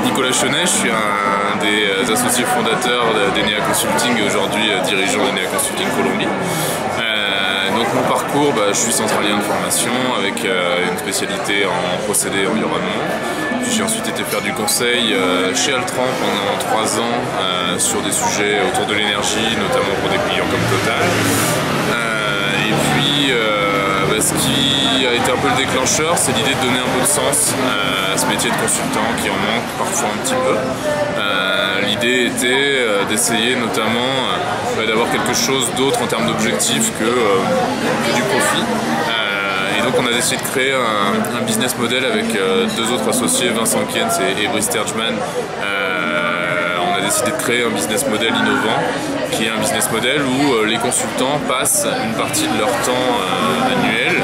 Nicolas Chenet, je suis un des associés fondateurs d'Enea Consulting et aujourd'hui dirigeant d'Enea Consulting Colombie. Donc mon parcours, je suis centralien de formation avec une spécialité en procédés et environnement. Puis j'ai ensuite été faire du conseil chez Altran pendant 3 ans sur des sujets autour de l'énergie, notamment pour des clients comme Total. Et puis ce qui a été un peu le déclencheur, c'est l'idée de donner un peu de sens à ce métier de consultant qui en manque parfois un petit peu. L'idée était d'essayer notamment d'avoir quelque chose d'autre en termes d'objectifs que du profit. Et donc on a décidé de créer un business model avec 2 autres associés, Vincent Kienz et Brice Terjman. On a décidé de créer un business model innovant qui est un business model où les consultants passent une partie de leur temps annuel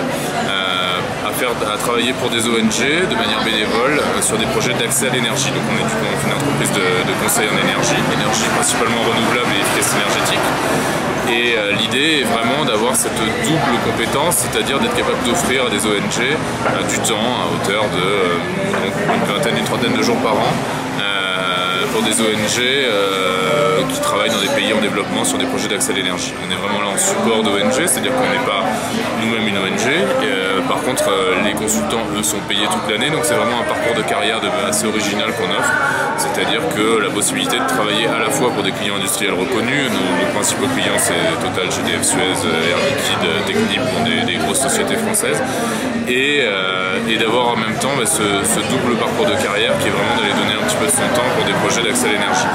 à travailler pour des ONG de manière bénévole sur des projets d'accès à l'énergie. Donc on fait une entreprise de conseil en énergie principalement renouvelable et efficacité énergétique. Et l'idée est vraiment d'avoir cette double compétence, c'est-à-dire d'être capable d'offrir à des ONG du temps à hauteur de une trentaine de jours par an pour des ONG qui travaillent dans des pays en développement sur des projets d'accès à l'énergie. On est vraiment là en support d'ONG, c'est-à-dire qu'on n'est pas nous-mêmes une ONG. Par contre, les consultants, eux, sont payés toute l'année, donc c'est vraiment un parcours de carrière assez original qu'on offre. C'est-à-dire que la possibilité de travailler à la fois pour des clients industriels reconnus, nos principaux clients c'est Total, GDF, Suez, Air Liquide, Technip, des grosses sociétés françaises, et d'avoir en même temps ce double parcours de carrière qui est vraiment d'aller donner un petit peu de son temps pour des projets d'accès à l'énergie.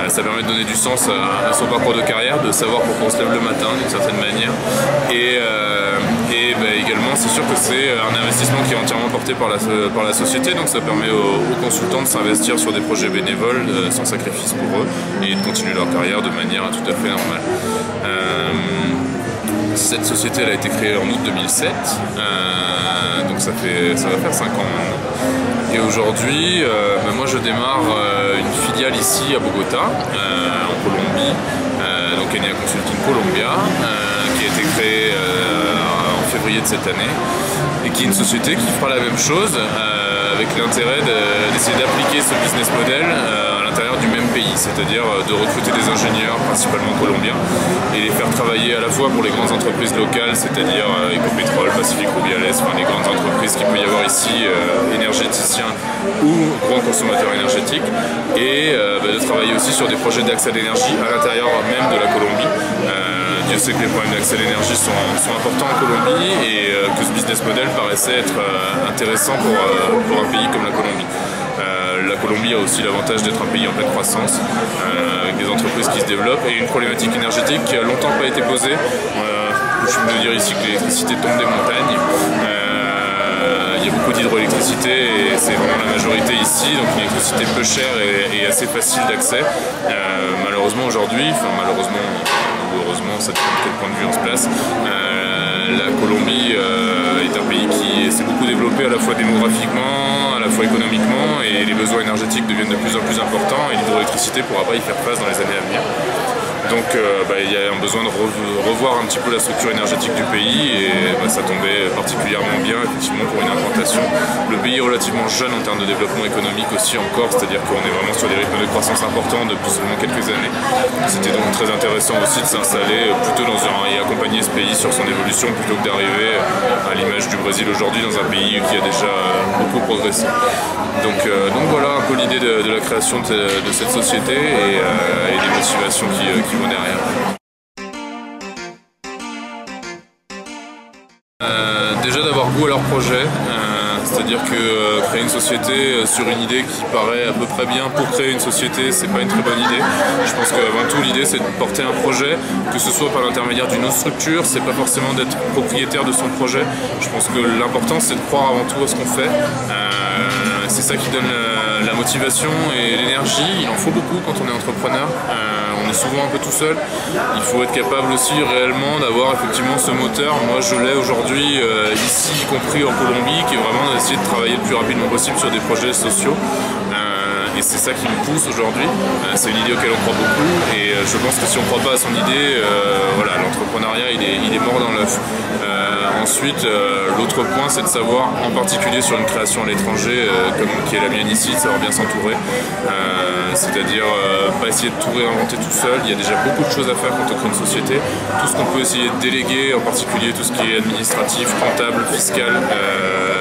Ça permet de donner du sens à son parcours de carrière, de savoir pourquoi on se lève le matin d'une certaine manière, et également c'est sûr que c'est un investissement qui est entièrement porté par la société, donc ça permet aux consultants de s'investir sur des projets bénévoles sans sacrifice pour eux et de continuer leur carrière de manière tout à fait normale. Cette société elle a été créée en août 2007, donc ça va faire 5 ans maintenant. Et aujourd'hui, moi je démarre une filiale ici à Bogota, en Colombie, donc Enea Consulting Colombia, qui a été créée en février de cette année, et qui est une société qui fera la même chose, avec l'intérêt d'essayer d'appliquer ce business model à l'intérieur du même pays, c'est-à-dire de recruter des ingénieurs, principalement colombiens, et les faire travailler à la fois pour les grandes entreprises locales, c'est-à-dire Ecopetrol, Pacific Rubiales, les grandes entreprises qu'il peut y avoir ici, énergéticiens ou grands consommateurs énergétiques, et de travailler aussi sur des projets d'accès à l'énergie à l'intérieur même de la Colombie. Dieu sait que les problèmes d'accès à l'énergie sont importants en Colombie et que ce business model paraissait être intéressant pour un pays comme la Colombie. La Colombie a aussi l'avantage d'être un pays en pleine croissance, avec des entreprises qui se développent et une problématique énergétique qui a longtemps pas été posée. Je peux dire ici que l'électricité tombe des montagnes. Il y a beaucoup d'hydroélectricité et c'est vraiment la majorité ici, donc une électricité peu chère et assez facile d'accès. Malheureusement aujourd'hui, malheureusement ou heureusement, ça dépend de quel point de vue on se place, la Colombie est un pays qui s'est beaucoup développé à la fois démographiquement, à la fois économiquement, et les besoins énergétiques deviennent de plus en plus importants et l'hydroélectricité pourra pas y faire face dans les années à venir. Donc il y a un besoin de revoir un petit peu la structure énergétique du pays et ça tombait particulièrement bien effectivement pour une implantation. Le pays est relativement jeune en termes de développement économique aussi encore, c'est-à-dire qu'on est vraiment sur des rythmes de croissance importants depuis seulement quelques années. C'était donc très intéressant aussi de s'installer plutôt et accompagner ce pays sur son évolution plutôt que d'arriver à l'image du Brésil aujourd'hui dans un pays qui a déjà beaucoup progressé. Donc voilà un peu l'idée de la création de cette société et des motivations qui vont derrière. Déjà d'avoir goût à leur projet, c'est-à-dire que créer une société sur une idée qui paraît à peu près bien pour créer une société, c'est pas une très bonne idée. Je pense qu'avant tout l'idée c'est de porter un projet, que ce soit par l'intermédiaire d'une autre structure, c'est pas forcément d'être propriétaire de son projet. Je pense que l'important c'est de croire avant tout à ce qu'on fait. C'est ça qui donne la motivation et l'énergie. Il en faut beaucoup quand on est entrepreneur. On est souvent un peu tout seul. Il faut être capable aussi réellement d'avoir effectivement ce moteur. Moi je l'ai aujourd'hui ici, y compris en Colombie, qui est vraiment d'essayer de travailler le plus rapidement possible sur des projets sociaux. et c'est ça qui me pousse aujourd'hui. C'est une idée auquel on croit beaucoup et je pense que si on ne croit pas à son idée, voilà, l'entrepreneuriat il est mort dans l'œuf. Ensuite, l'autre point, c'est de savoir, en particulier sur une création à l'étranger, comme qui est la mienne ici, de savoir bien s'entourer. C'est-à-dire pas essayer de tout réinventer tout seul. Il y a déjà beaucoup de choses à faire quand on crée une société. Tout ce qu'on peut essayer de déléguer, en particulier tout ce qui est administratif, comptable, fiscal,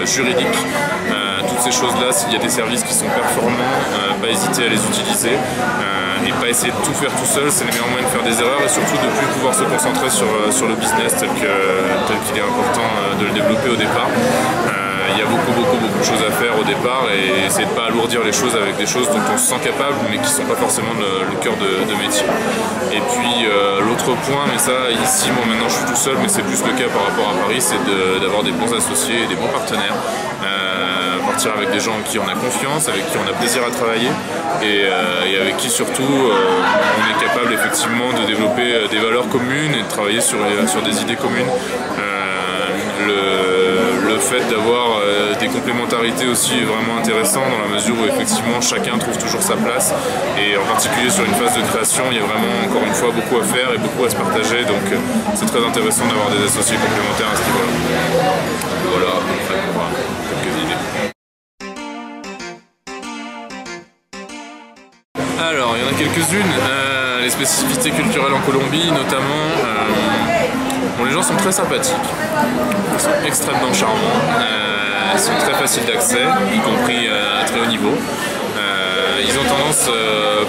juridique, toutes ces choses-là, s'il y a des services qui sont performants, pas hésiter à les utiliser. Et pas essayer de tout faire tout seul, c'est le meilleur moyen de faire des erreurs et surtout de plus pouvoir se concentrer sur le business tel qu'il est important de le développer au départ. Il y a beaucoup de choses à faire au départ et essayer de ne pas alourdir les choses avec des choses dont on se sent capable mais qui ne sont pas forcément le cœur de métier. Et puis l'autre point, mais ça ici moi maintenant je suis tout seul mais c'est plus le cas par rapport à Paris, c'est d'avoir des bons associés et des bons partenaires. Partir avec des gens en qui on a confiance, avec qui on a plaisir à travailler et avec qui surtout on est capable effectivement de développer des valeurs communes et de travailler sur des idées communes. Le fait d'avoir des complémentarités aussi est vraiment intéressant dans la mesure où effectivement chacun trouve toujours sa place et en particulier sur une phase de création il y a vraiment encore une fois beaucoup à faire et beaucoup à se partager, donc c'est très intéressant d'avoir des associés complémentaires à ce niveau-là. Voilà, pour quelques idées. Alors, il y en a quelques-unes. Les spécificités culturelles en Colombie, notamment, bon, les gens sont très sympathiques, ils sont extrêmement charmants, ils sont très faciles d'accès, y compris à très haut niveau. Ils ont tendance,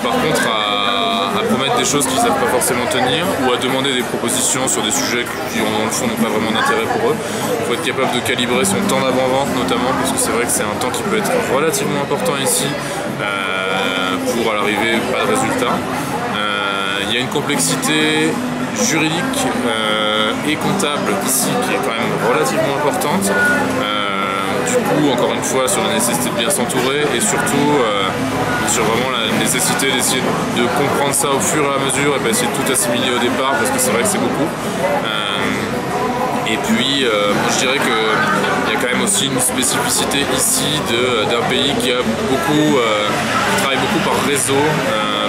par contre, à promettre des choses qu'ils ne savent pas forcément tenir ou à demander des propositions sur des sujets qui, dans le fond, n'ont pas vraiment d'intérêt pour eux. Il faut être capable de calibrer son temps d'avant-vente, notamment, parce que c'est vrai que c'est un temps qui peut être relativement important ici. Pour à l'arrivée pas de résultat. Il y a une complexité juridique et comptable ici qui est quand même relativement importante. Du coup, encore une fois, sur la nécessité de bien s'entourer et surtout sur vraiment la nécessité d'essayer de comprendre ça au fur et à mesure et pas essayer de tout assimiler au départ parce que c'est vrai que c'est beaucoup. Et puis, je dirais qu'il y a quand même aussi une spécificité ici d'un pays qui travaille beaucoup par réseau,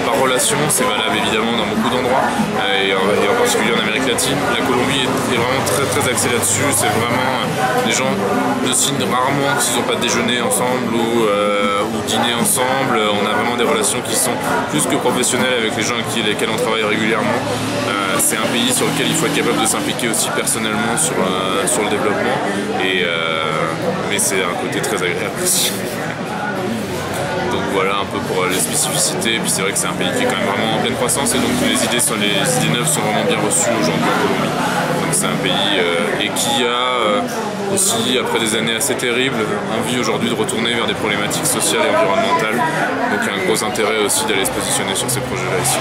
par relation. C'est valable évidemment dans beaucoup d'endroits, et en particulier en Amérique latine. La Colombie est vraiment très axée là-dessus. C'est vraiment, les gens ne signent rarement s'ils n'ont pas déjeuné ensemble ou dîner ensemble. On a vraiment des relations qui sont plus que professionnelles avec les gens avec lesquels on travaille régulièrement. C'est un pays sur lequel il faut être capable de s'impliquer aussi personnellement sur le développement, mais c'est un côté très agréable aussi. Donc voilà un peu pour les spécificités, et puis c'est vrai que c'est un pays qui est quand même vraiment en pleine croissance et donc les idées neuves sont vraiment bien reçues aujourd'hui en Colombie. Donc c'est un pays et qui a aussi, après des années assez terribles, envie aujourd'hui de retourner vers des problématiques sociales et environnementales. Donc il y a un gros intérêt aussi d'aller se positionner sur ces projets-là ici.